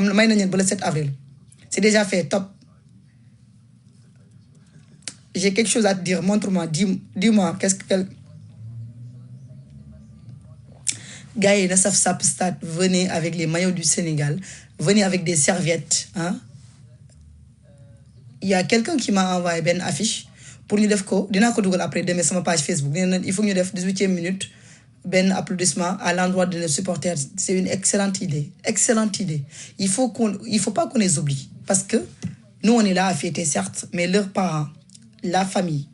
may nañ ba le 7 avril c'est déjà fait top. J'ai quelque chose à te dire, montre-moi, dis-moi qu'est-ce que gars yi na saf sap stade, venez avec les maillots du Sénégal, venez avec des serviettes, hein. Il y a quelqu'un qui m'a envoyé une affiche pour ñu def ko dinaa ko dugal après demain sur ma page Facebook. Il faut ñu def 18e minute ben applaudissement à l'endroit de nos supporters. C'est une excellente idée, excellente idée. Il faut pas qu'on les oublie parce que nous on est là à fêter certes, mais leurs parents, la famille,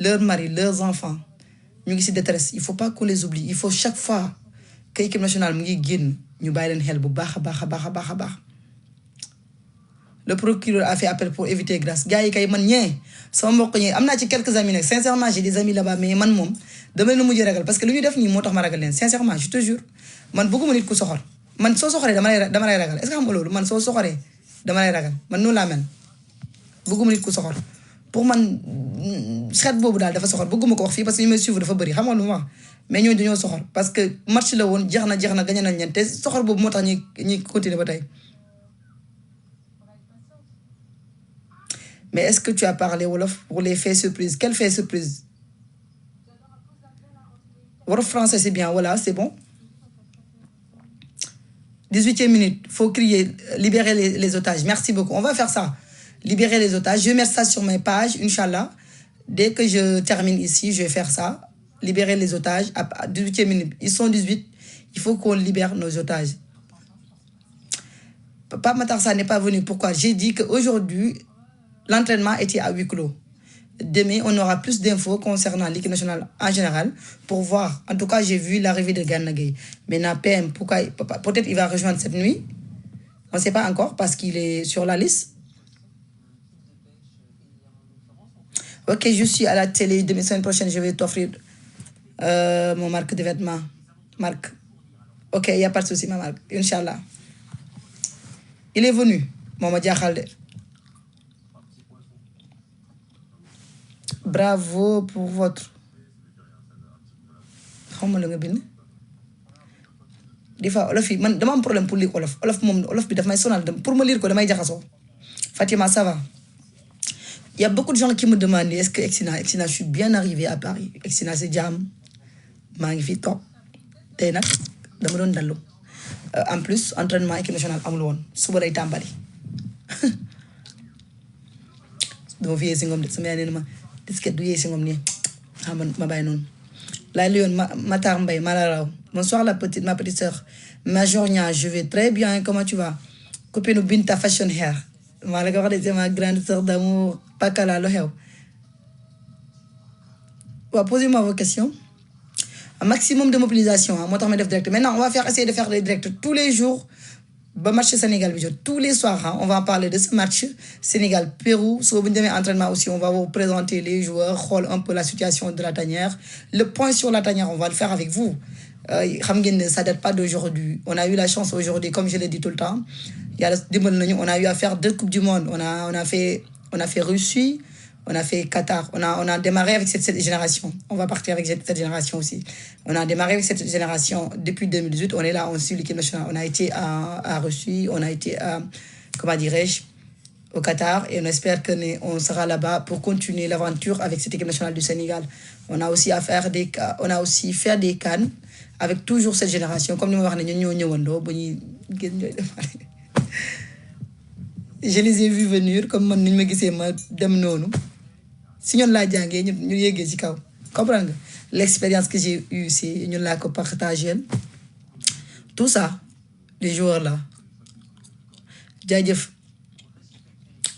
leurs maris, leurs enfants ñu ngi ci détresse. Il faut pas qu'on les oublie. Il faut chaque fois que l'équipe nationale mu ngi génn ñu bàyyi leen xel bu baax a baax. Le procureur a fait appel pour éviter grâce. Gars yi kay man ñee sama mbokk ñee am naa ci quelques amis nag sincèrement j'ai des amis là-bas mais man moom dama leen mujj ragal parce que lu ñu def nii moo tax ma ragal leen sincèrement je te jure man bëgguma nit ku soxor man soo soxoree dama lay ragal est-ce que xam nga loolu man soo soxoree dama lay ragal man noonu laa mel bëgguma nit ku soxor pour man xeet boobu daal dafa soxor bëgguma ko wax fii parce que ñu may suivre dafa bëri xam nga lu ma wax mais ñooñu dañoo soxor parce que match la woon jeex na gagné nañ leen te soxor boobu moo tax ñuy continuer ba tey. Mais est-ce que tu as parlé Wolof pour les faits surprises? Quel fait surprise? Wolof français c'est bien, voilà, c'est bon. 18e minute, faut crier, libérer les otages. Merci beaucoup, on va faire ça. Libérer les otages, je vais mettre ça sur mes pages, Inch'Allah. Dès que je termine ici, je vais faire ça. Libérer les otages, à 18e minute. Ils sont 18, il faut qu'on libère nos otages. Papa Matarsa n'est pas venu, pourquoi? J'ai dit qu'aujourd'hui, l'entraînement était à huis clos. Demain, on aura plus d'infos concernant l'équipe nationale en général pour voir. En tout cas, j'ai vu l'arrivée de Gana Gueye. Maintenant, PM, peut-être il va rejoindre cette nuit. On ne sait pas encore parce qu'il est sur la liste. Ok, je suis à la télé. Demain, semaine prochaine, je vais t'offrir mon marque de vêtements. Marque. Ok, il n'y a pas de souci, ma marque. Inch'Allah. Il est venu. Maman Diakhalde. Bravo pour votre. Comment le bin? Des fois, Olof, man, dama am problème pour lire Olof. Olof bi daf may sonal pour me lire ko damay jaxaso. Fatima, ça va? Il y a beaucoup de gens qui me demandent est-ce que Exina, je suis bien arrivé à Paris. Exina, c'est jam. Magnifique. Tay nak dama don dalu. En plus, entraînement équipe nationale amul won. Suba lay tambali. Do vie singom de sama yanena ma disket du yé singom ni. Ma bay non. La Lyon Matar Mbaye Malaraw. Bonsoir ma petite sœur. Majornia, je vais très bien. Comment tu vas? Copine Binta Fashion Hair. Malaka c'est ma grande sœur d'amour. Pakala lo xew. Posez-moi vos questions. Un maximum de mobilisation. Maintenant, on va essayer de faire des directs tous les jours. Bon match Sénégal, tous les soirs, on va parler de ce match Sénégal-Pérou. Sur le entraînement aussi, on va vous présenter les joueurs, un peu la situation de la tanière. Le point sur la tanière, on va le faire avec vous. Ça ne date pas d'aujourd'hui. On a eu la chance aujourd'hui, comme je l'ai dit tout le temps. On a eu à faire 2 Coupes du Monde. On a fait Russie. On a fait Qatar. On a démarré avec cette génération. On va partir avec cette génération aussi. On a démarré avec cette génération depuis 2018. On est là, on suit l'équipe nationale. On a été à Russie, on a été à, comment dirais-je, au Qatar. Et on espère qu'on sera là-bas pour continuer l'aventure avec cette équipe nationale du Sénégal. On a aussi fait des cannes avec toujours cette génération. Comme nous l'avons dit, je les ai vus venir comme nous me disais si nous l'avons comprendre l'expérience que j'ai eue c'est nous l'avons partagé tout ça les joueurs là.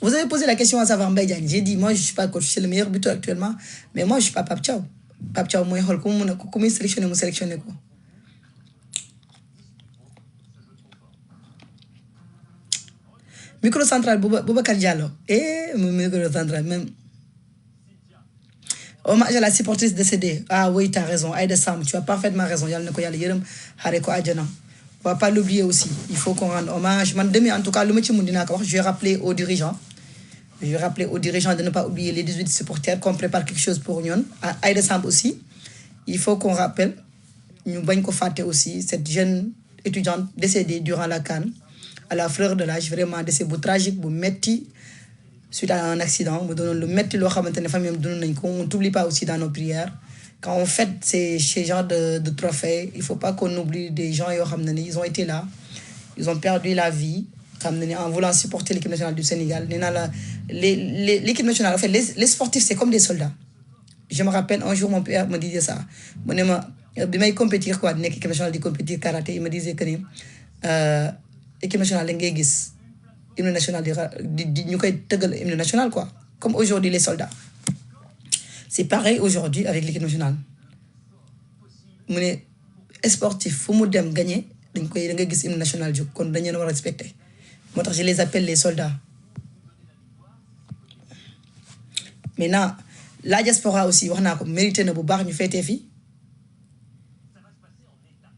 Vous avez posé la question à Savard Mbaye Diagne. J'ai dit moi je suis pas coach, c'est le meilleur buteur actuellement, mais moi je suis pas Pape Thiaw. Pape Thiaw moi xol comment sélectionner quoi. Micro central Boubacar Diallo. Micro central même. Hommage à la supportrice décédée. Ah oui, tu as raison. Aïda Sam, tu as parfaitement raison. On va pas l'oublier aussi. Il faut qu'on rende hommage. Demain, en tout cas, je vais rappeler aux dirigeants. Je vais rappeler aux dirigeants de ne pas oublier les 18 supporters qu'on prépare quelque chose pour nous. Aïda Sam aussi. Il faut qu'on rappelle. Nous avons aussi cette jeune étudiante décédée durant la CAN. à la fleur de l'âge vraiment décès bu tragique bu metti suite à un accident mu doonoon lu metti loo xamante ne famille am dund nañ ko. On t'oublie pas aussi dans nos prières quand on fête ces genres de trophées. Il faut pas qu'on oublie des gens yoo xam ne ni ils ont été là, ils ont perdu la vie xam ne ni en voulant supporter l'équipe nationale du Sénégal. Nee naa la l'équipe nationale en fait les sportifs c'est comme des soldats. Je me rappelle un jour mon père me disait ça mu ne ma bi may compétir quoi di nekk équipe nationale di compétir karaté il me disait que ni équipe nationale la ngay gis hymne national di ñu koy tëggal hymne national quoi comme aujourd'hui les soldats. C'est pareil aujourd'hui avec l'équipe nationale mu ne sportif fu mu dem gagné dañ koy da ngay gis hymne national jóg kon dañ leen war a respecter moo tax je les appelle les soldats. Maintenant la diaspora aussi wax naa ko mérité na bu baax ñu féetee fii.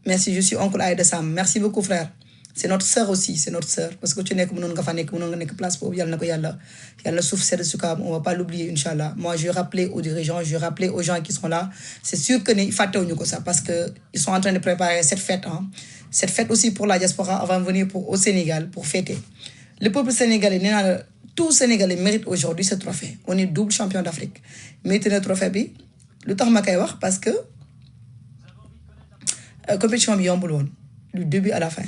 Merci, je suis oncle Aïda Sam. Merci beaucoup frère. C'est notre sœur aussi, c'est notre sœur parce que tu n'es que mënoon nga fa nekk mënoon nga nekk place boobu yàlla na ko yàlla suuf sedd su kaam on va pas l'oublier inchallah. Moi je vais rappeler aux dirigeants, je vais rappeler aux gens qui sont là. C'est sûr que ne fàttewuñu ko ça parce que ils sont en train de préparer cette fête cette fête aussi pour la diaspora avant de venir au Sénégal pour fêter. Le peuple sénégalais nee naa la tout Sénégalais mérite aujourd'hui ce trophée. On est double champion d'Afrique. Mérite na trophée bi lu tax ma koy wax parce que compétition bi yombul woon du début à la fin.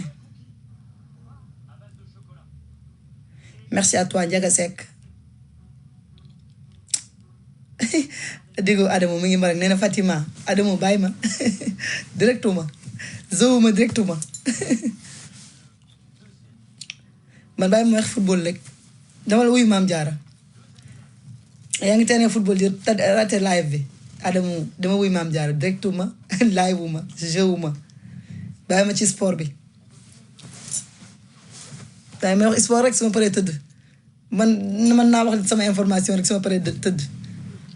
Merci à toi Ndiaga Seck. Digo Adamo mu ngi ma rek nee na Fatima Adamo bàyyi ma directement zowuma directement man bàyyi ma wax football rek dama la wuyu Maam Jaara yaa ngi teenee football di raté live bi Adamo dama wuyu Maam Jaara directement live wu ma jeu ma bàyyi ma ci sport bi bàyyi ma wax sport rek sama paree tëdd man naa wax sama information rek sama paree tëdd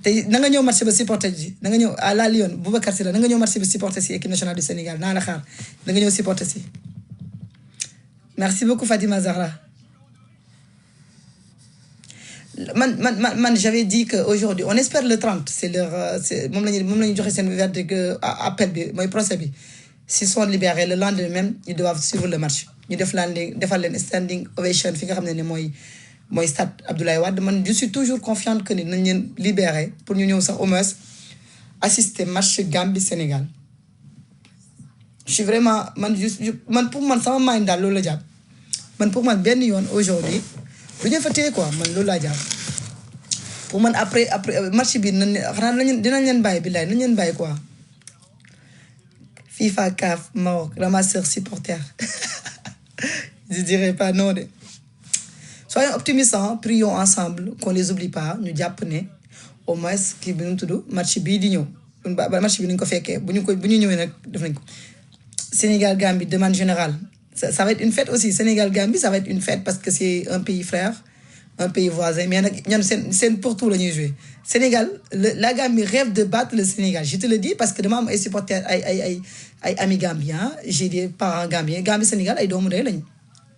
te na nga ñëw match ba supporter ji na nga ñëw à la Lyon Boubacar Sylla na nga ñëw match bi supporter si équipe nationale du Sénégal naa la xaar na nga ñëw supporter si. Merci beaucoup Fatima Zahra. Man j'avais dit que aujourd'hui on espère le 30 c'est leur moom lañu joxe seen verdict appel bi mooy procès bi s'ils sont libérés le lendemain même ils doivent suivre le match ñu defal leen standing ovation fi nga xam ne mooy stade Abdoulaye Wade. Man je suis toujours confiante que ni nañ leen libérer pour ñu ñëw sax au moins assister match Gambie Sénégal. Je suis vraiment man pour man sama mind daal loolu la jàpp man pour man benn yoon aujourd'hui du ñu fa téye quoi man loolu laa jàpp pour man après match bi xanaa dinañ leen bàyyi billaay nañ leen bàyyi quoi. FIFA CAF Maroc ramasseur supporter je dirais pas non de. Soyons optimistes, prions ensemble qu'on les oublie pas ñu jàpp ne au moins kii bi nu mu tudd match bii di ñëw match bi ni ñu ko fekkee bu ñu ñëwee nag def nañ ko. Sénégal Gambie demande générale ça va être une fête aussi. Sénégal Gambie ça va être une fête parce que c'est un pays frère un pays voisin mais nag ñoom seen pour tout la ñuy jouer. Sénégal la Gambie rêve de battre le Sénégal je te le dis parce que dama am ay supporters ay amis gambiens j'ai des parents gambiens Gambie Sénégal ay doomu ndey lañu.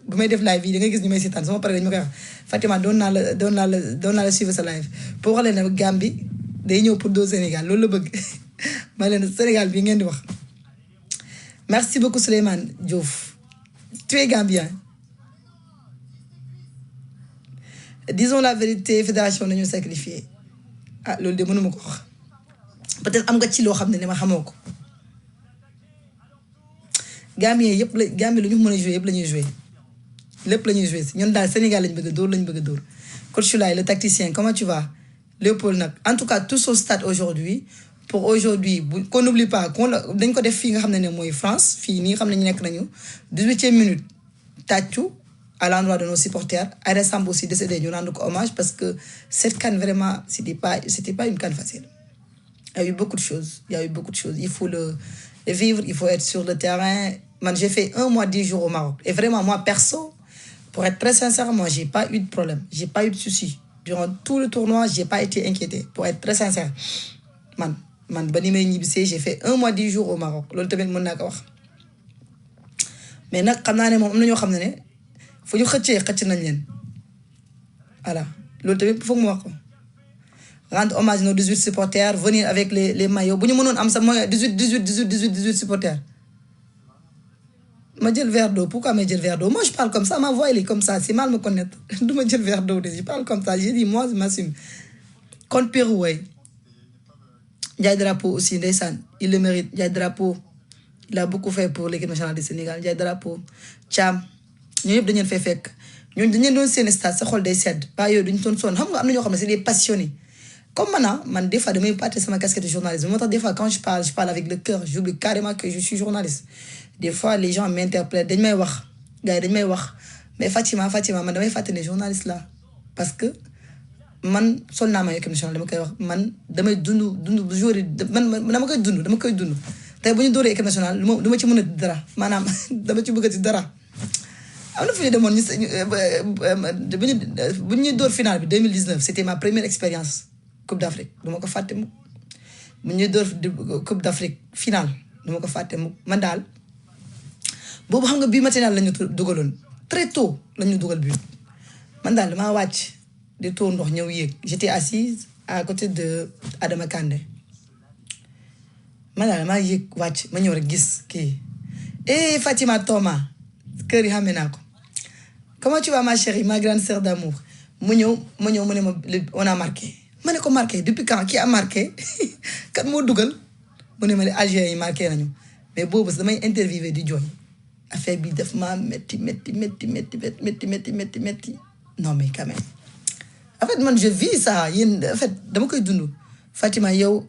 bu may def live yi da ngay gis ñu may seetaan sama pare dañu ma koy wax Fatima doon naa la suivre sa live pour wax leen ne Gambie day ñëw pour doo Sénégal loolu la bëgg ma leen Sénégal bi ngeen di wax. Merci beaucoup Souleymane Diouf tu es Gambien. Disons la vérité fédération nañu sacrifié loolu de mënuma ko wax peut-être am nga ci loo xam ne ma xamoo ko. Gambien yëpp la Gambie lu ñu mën a jouer yëpp la ñuy jouer lépp la ñuy jouer si ñun daal Sénégal lañ bëgg a dóor coach Choulaye le tacticien comment tu vas Léopold nag en tout cas tous au stade aujourd'hui pour aujourd'hui qu'on n'oublie pas dañ ko def fii nga xam ne mooy France fii nii xam ne ñu nekk nañu 18e minute tàccu à l'endroit de nos supporters Aïda Samb aussi décédé ñu rendre ko hommage parce que cette CAN vraiment c'était pas une CAN facile. Il y a eu beaucoup de choses il faut le vivre il faut être sur le terrain. Man j'ai fait 1 mois 10 jours au Maroc et vraiment moi perso pour être très sincère moi j'ai pas eu de problème j'ai pas eu de soucis durant tout le tournoi j'ai pas été inquiété pour être très sincère man ba ni may ñibbisee j'ai fait 1 mois 10 jours au Maroc loolu tamit mën naa ko wax. Mais nag xam naa ne moom am na ñoo xam ne fu ñu xëcc nañ leen voilà loolu tamit foog mu wax ko. Rendre hommage nos 18 supporters venir avec les maillots bu ñu mënoon am sa mooy 18 supporters. ma jël verre d'eau. Pourquoi ma jël verre d'eau? Moi, je parle comme ça. Ma voix, elle est comme ça. C'est mal me connaître. D'où ma jël verre d'eau. Je parle comme ça. J'ai dit, moi, je m'assume. Contre Pérou, ouais. Ndiaye Drapeau aussi, ndeysaan. Il le mérite. Ndiaye Drapeau. Il a beaucoup fait pour l'équipe nationale du Sénégal. Ndiaye Drapeau. Thiam. Ñoo ñëpp dañu leen fay fekk. Ñooñu dañu leen doon seen stade sa xol day sedd. Pas yooyu duñu doon sonn. Xam nga am na ñoo xam ne c'est des passionnés. Comme maintenant, des fois, damay porter ma casquette de journaliste. Moi, des fois, quand je parle avec le cœur. J'oublie carrément que je suis journaliste. Des fois, les gens m'interprètent. Dañ may wax. Gars yi dañ may wax. Mais Fatima, man damay fàtte ne journaliste là. Parce que man sol naa ma équipe nationale dama koy wax man damay dund jour yi man dama koy dund tey bu ñu dóoree équipe nationale du ma ci mën a dara maanaam dama ci bëgg ci dara am na fu ñu demoon bu ñu dóor finale bi 2019 c'était ma première expérience Coupe d'Afrique du ma ko fàtte mu bu ñuy dóor Coupe d'Afrique finale du ma ko fàtte mu man daal boobu xam nga bii matinal la ñu dugaloon très tôt la ñu dugal bi man daal damaa wàcc de tour ndox ñëw yéeg j'étais assise à côté de Adama Kandé man daal maa yéeg wàcc ma ñëw rek gis kii Fatima Thomas kër yi xamee naa ko comment tu vas ma chérie ma grande sœur d'amour mu ñëw mu ne ma on a marqué ma ne ko marqué depuis quand qui a marqué kat moo dugal mu ne ma ne Algérie yi marqué nañu mais boobu damay interviewé di jooy affaire bi def ma métti non mais quand même en fait man je vis ça yéen en fait dama koy dund Fatima yow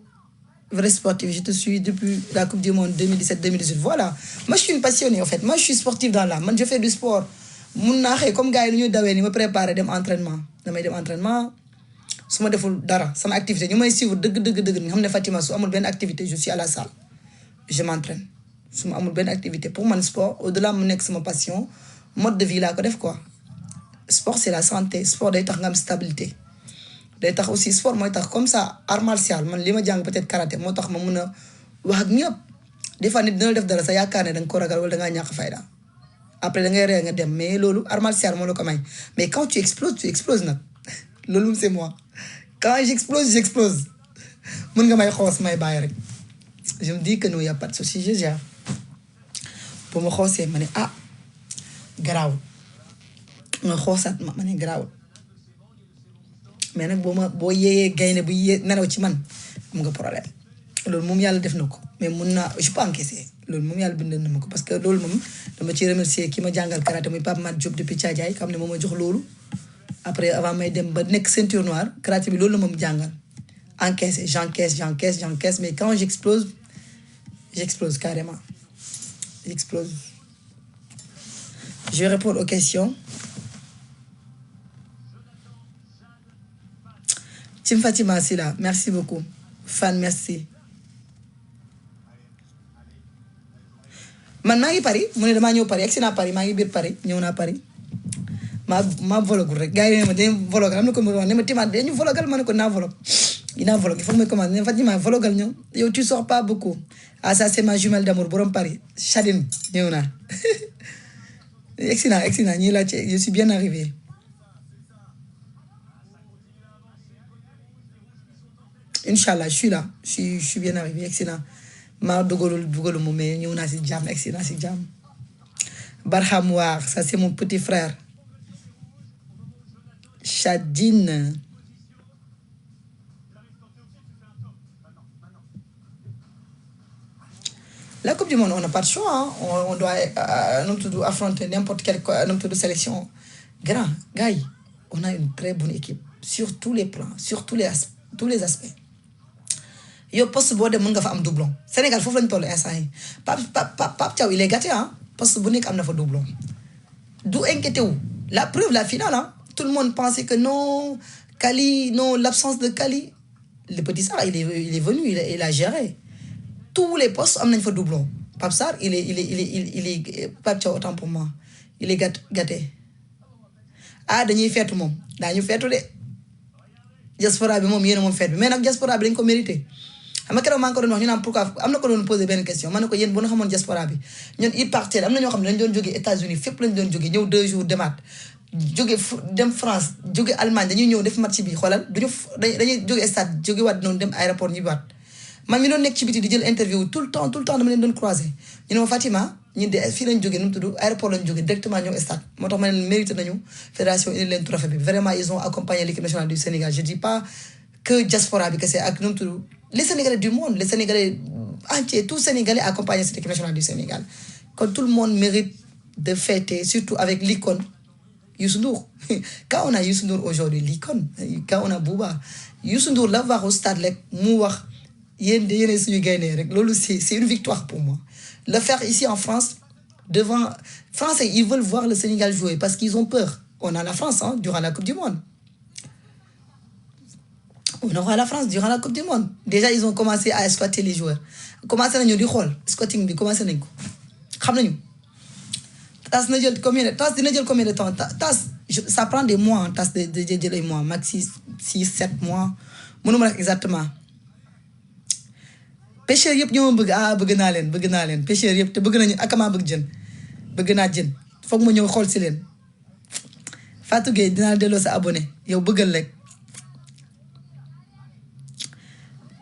vrai sportif je te suis depuis la coupe du monde 2017-2018 voilà moi je suis une passionnée en fait moi je suis sportive dans l'âme man je fais du sport mun naa xëy comme gars yi nu ñuy dawee ni ma préparé dem entraînement damay dem entraînement su ma deful dara sama activité ñu may suivre dëgg nga xam ne Fatima su amul benn activité je suis à la salle je m'entraîne su ma amul benn activité pour man sport au-delà mu nekk sama passion mode de vie laa ko def quoi sport c'est la santé sport day tax nga am stabilité day tax aussi sport mooy tax comme ça art martial man li ma jàng peut-être karaté moo tax ma mun a wax ak ñëpp des fois nit dina def dara sa yaakaar ne da nga ko ragal wala da ngaa ñàkk fayda après da ngay ree nga dem mais loolu art martial moo la ko may mais quand tu exploses nag loolu c'est moi quand j'explose mën nga may xoos may bàyyi rek je me dis que non y a pas de souci je gère pour ma xoosee ma ne garaawul nga xoosaat ma ne garaawul mais nag boo yeeyee gaynde bu nelaw ci man am nga problème loolu moom yàlla def na ko mais mun naa je peux encaisser loolu moom yàlla bindal na ma ko parce que loolu moom dama ci remercier ki ma jàngal karaté muy Pape Mat Diop depuis Thiadiaye xam ne moom ma jox loolu après avant may dem ba nekk ceinture noire karaté bi loolu la moom jàngal encaisser j'encaisse mais quand j'explose carrément j'explose. Je vais répondre aux questions. Tim Fatima, c'est là. Merci beaucoup. Fan, merci. Man maa ngi Paris mu ne damaa ñëw Paris egsi naa Paris maa ngi biir Paris ñëw naa Paris maa vologul rek gars yi ne ma dañu vologal am na ko ma wax ne ma Tima dañu vologal ma ne ko naa volog dinaa volog il faut que may commencer ne Fatima vologal ñëw yow tu sors pas beaucoup ça c'est ma jumelle d'amour borom Paris Chadine ñëw naa excellent ñii laa ci je suis bien arrivé Inch'Allah je suis là je suis bien arrivé excellent maa dugalu mu mais ñëw naa si jàmm excellent si jàmm Barham War ça c'est mon petit frère Chadine la Coupe du Monde on n'a pas de choix hein. On doit affronter n'importe quelle sélection grand gars yi on a une très bonne équipe sur tous les plans sur tous les aspects yow poste boo dem mën nga fa am doublon Sénégal foofu lañu toll instant yi Pape Thiaw il est gâté hein poste bu nekk am na fa doublon du inquiété wu la preuve la finale hein tout le monde pensait que non Kali non l'absence de Kali le petit Sarr il est venu il a géré tous les postes am nañ fa doublon Pape Sarr il est Pape Thiaw autant pour moi il est gâté dañuy feetu moom daañu feetu de diaspora bi moom yéen moom feet bi mais nag diaspora bi dañ ko mérité xam nga keroog maa ngi ko doon wax ñu naan pourquoi am na ko doon posé benn question ma ne ko yéen bu nga xamoon diaspora bi ñun il partait am na ñoo xam ne dañ doon jógee États-Unis fépp lañ doon jógee ñëw 2 jours demaat jóge dem France jóge Allemagne dañuy ñëw def match bi xoolal dañuy jóge stade jóge waat noonu dem aéroport ñibbi waat man mi doon nekk ci biti di jël interview tout le temps dama leen doon croiser ñu ne ma Fatima ñun de fii lañ jógee nu mu tudd aéroport lañ jógee directement ñëw stade moo tax ma ne mérité nañu fédération indi leen trophée bi vraiment ils ont accompagné l'équipe nationale du Sénégal je dis pas que diaspora bi kese ak nu mu tudd les Sénégalais du monde les Sénégalais entiers tout Sénégalais accompagné cette équipe nationale du Sénégal kon tout le monde mérite de fêter surtout avec l'icône Youssou Ndour quand on a Youssou Ndour aujourd'hui l'icône quand on a Bouba Youssou Ndour la voir au stade rek mu wax yéen de yéen suñu gaynde rek loolu c'est une victoire pour moi. Le faire ici en France, devant... Français, ils veulent voir le Sénégal jouer parce qu'ils ont peur. On a la France durant la Coupe du Monde. On aura la France durant la Coupe du Monde. Déjà, ils ont commencé à exploiter les joueurs. Commencé à nous dire, squatting, commencé à nous dire. TAS ne jël combien de temps? TAS, ça prend des mois, TAS de mois, maxi 6, 7 mois. Je ne sais pas exactement. Pêcheurs yëpp ñoo bëgg bëgg naa leen pêcheurs yëpp te bëgg nañu akama bëgg naa jën foog ma ñëw xool si leen Fatou Gueye dinaa delloo sa abonné yow bëggal rek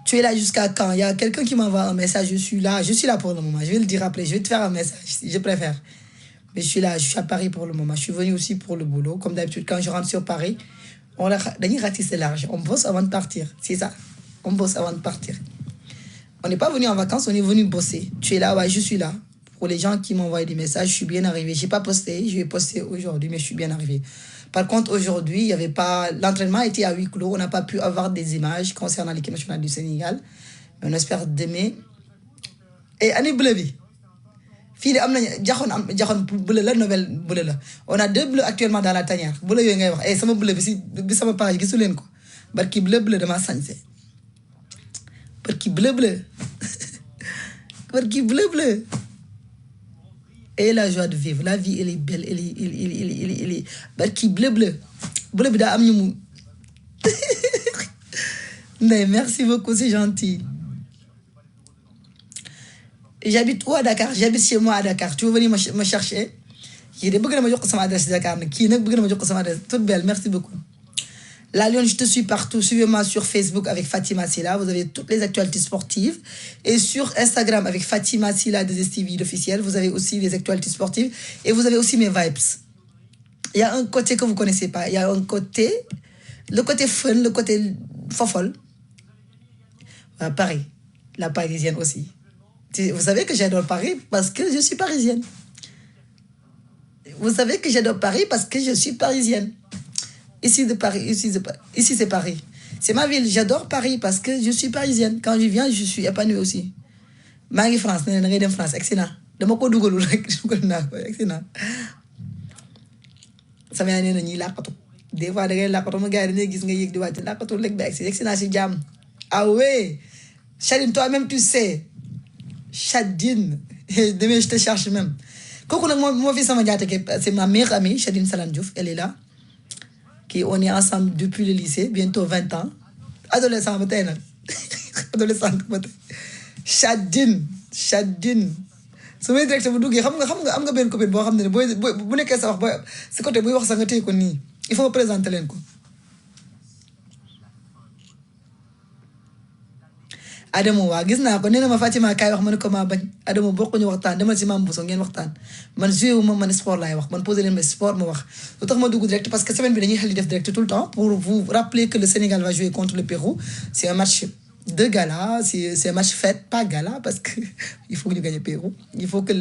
tu es là jusqu'à quand? Il y a quelqu'un qui m'envoie un message, je suis là pour le moment, je vais le dire après, je vais te faire un message si je préfère, mais je suis là, je suis à Paris pour le moment, je suis venu aussi pour le boulot comme d'habitude quand je rentre sur Paris dañuy ratisser large, on bosse avant de partir, c'est ça, on bosse avant de partir. On n'est pas venu en vacances, on est venu bosser. Tu es là, ouais, je suis là. Pour les gens qui m'envoient des messages, je suis bien arrivé. Je n'ai pas posté, je vais poster aujourd'hui, mais je suis bien arrivé. Par contre, aujourd'hui, il y avait pas... L'entraînement était à huis clos. On n'a pas pu avoir des images concernant l'équipe nationale du Sénégal. Mais on espère demain. Et année bleue, fille, bleu, la nouvelle bleu là. On a 2 bleus actuellement dans la tanière. Bleu, et ça me bleu, ça me parle, je suis barki bleu de ma santé. Barki bleu. Barki bleu. Et la joie de vivre. La vie, elle est belle. Elle est... Barki bleu. Bleu, da am ñu mais merci beaucoup, c'est gentil. J'habite où à Dakar? J'habite chez moi à Dakar. Tu veux venir me chercher? Qui bëgg na ma jox ko sama adresse Dakar nag kii nag bëgg na ma jox ko sama adresse toute belle, merci beaucoup. La Lyon, je te suis partout. Suivez-moi sur Facebook avec Fatima Silla. Vous avez toutes les actualités sportives. Et sur Instagram avec Fatima Silla des STV officiel. Vous avez aussi les actualités sportives. Et vous avez aussi mes vibes. Il y a un côté que vous ne connaissez pas. Il y a un côté... Le côté fun, le côté fofol. Paris. La parisienne aussi. Vous savez que j'adore Paris parce que je suis parisienne. Vous savez que j'adore Paris parce que je suis parisienne. Ici c'est Paris. C'est ma ville. J'adore Paris parce que je suis parisienne. Quand je viens, je suis épanouie aussi. Mangi France, France, excellent. Dama ko dugalul rek dugal naa ko excellent. Sama yaay nee na ñuy làqatu. Des fois da ngay làqatu ma gars yi dañuy gis nga yéeg di wàcc làqatu lekk ba excellent si jàmm. Ah ouais. Chadine, toi-même tu sais. Chadine. Demain je te cherche même. Kooku nag moo fi sama jaate c'est ma meilleure amie, Chadine Salane Diouf, elle est là. On est ensemble depuis le lycée, bientôt 20 ans. Adolescent, adolescent. Chadine. su may direct bu duggee xam nga benn copine boo xam ne bu nekkee sa wax si côté buy wax sax nga téye ko nii il faut présenter leen ko. Adamo waa gis naa ko nee na ma Fatima kaay wax ma ne ko maa bañ Adamo bokkuñu waxtaan demal si Mame Bousso ngeen waxtaan man joué wu ma man sport laay wax man posé leen ma sport ma wax lu tax ma dugg direct parce que semaine bi dañuy xel di def direct tout le temps pour vous rappeler que le Sénégal va jouer contre le Pérou. C'est un match de gala, c'est un match fête, pas gala parce que il faut que nous gagnions Pérou. Il faut que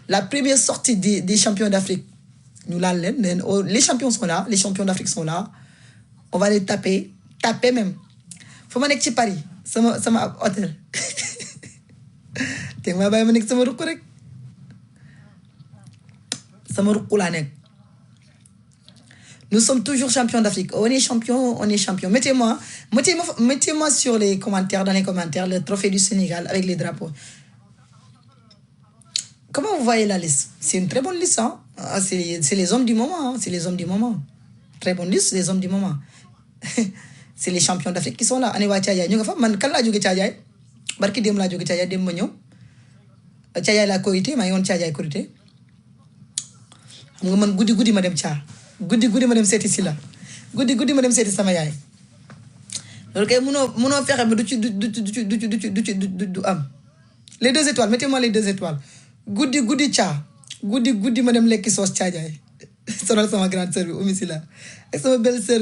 la première sortie des champions d'Afrique, nous les champions sont là, les champions d'Afrique sont là. On va les taper même. Faut m'en aller Paris. Ça m'a hôtel. T'es ma baye manek sama rukku rek. Sama rukku la nek. Nous sommes toujours champions d'Afrique. On est champions. Mettez-moi sur les commentaires, dans les commentaires, le trophée du Sénégal avec les drapeaux. Comment vous voyez la liste? C'est une très bonne liste, hein? C'est les hommes du moment, hein? C'est les hommes du moment. Très bonne liste, les hommes du moment. C'est les champions d'Afrique qui sont là. Ane wa Thiadiaye ñu nga fa man kan laa jóge Thiadiaye barki dem laa jóge Thiadiaye dem ma ñëw Thiadiaye laa korité maa ngi woon Thiadiaye korité xam nga man guddi ma dem Thia guddi ma dem seeti si la guddi ma dem seeti sama yaay loolu kay mënoo fexe ba du am les 2 étoiles, mettez-moi les 2 étoiles guddi caa guddi ma dem lekki soos caajaay sonal sama grande sœur bi Oumy Sylla ak sama belle sœur